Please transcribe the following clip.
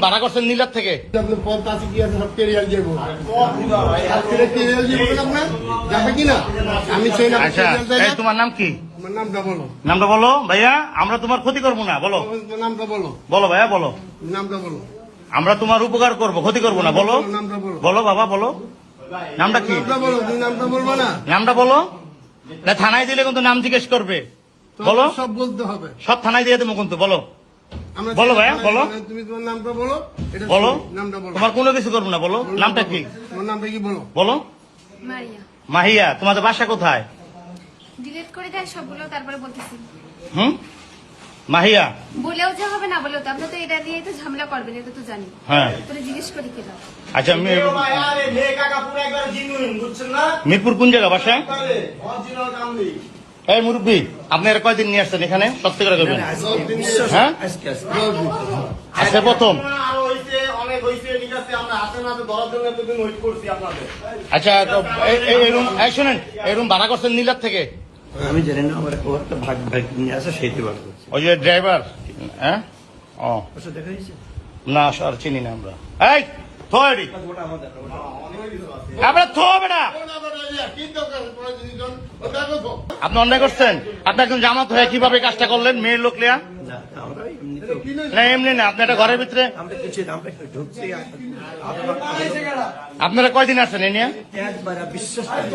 ভাড়া করছেন নীলার থেকে আচ্ছা তোমার নাম কি? নামটা বলো ভাইয়া, আমরা তোমার ক্ষতি করবো না। বলো নামটা বলো, বলো ভাইয়া বলো নামটা বলো। আমরা তোমার উপকার করবো, ক্ষতি করবো না। বলো নামটা বলো, বলো বাবা বলো নামটা কি? নামটা বলো। তুমি নামটা বলবো না, নামটা বলো না, থানায় দিলে কিন্তু নাম জিজ্ঞেস করবে। বলো সব বলতে হবে। সব থানায় দিয়ে দেবো কিন্তু। বলো আমরা বলো ভাইয়া, বলো। তুমি তোমার নামটা বলো, এটা বলো নামটা বলো। তোমার কোনো কিছু করবো না। বলো নামটা কি? তোমার নামটা কি বলো? বলো মারিয়া। মাহিয়া। তোমাদের বাসা কোথায়? ডিলিট করে দেয় সবগুলো, তারপরে বলতেছি। মাহিয়া বলেও যে হবে না বলেও তো, আপনি তো এটা নিয়ে তো ঝামেলা করবেন, এটা তো জানি। হ্যাঁ তোরে জিজ্ঞেস করি কি দাও। আচ্ছা মিরপুর কোন জায়গা বাসা? এই মুরব্বী, আপনি এর কয়দিন নিয়ে আসছেন এখানে? সত্যি করে করবেন। হ্যাঁ আজকে প্রথম। আচ্ছা শোনেন, এই রুম ভাড়া করছেন নীলার থেকে? আমি জানি না, আমার একটা ভাগ নিয়ে আসে সেইটি বার করছি। ওই যে ড্রাইভার। হ্যাঁ ও দেখা যাচ্ছে না, আর চিনি না আমরা। এই থোড়ি আমরা থো বেটা, আপনি অন্যায় করছেন। আপনি একজন জামাত হয়ে কিভাবে কাজটা করলেন? মেয়ের লোক লিয়া না, আমরা এমনিতে না, এমনি না। আপনি একটা ঘরের ভিতরে আমরা কিছু আমরা ঢুকছি, আপনারা কয়দিন আসছেন এ নিয়ে? একবার বিশ্বাস করি।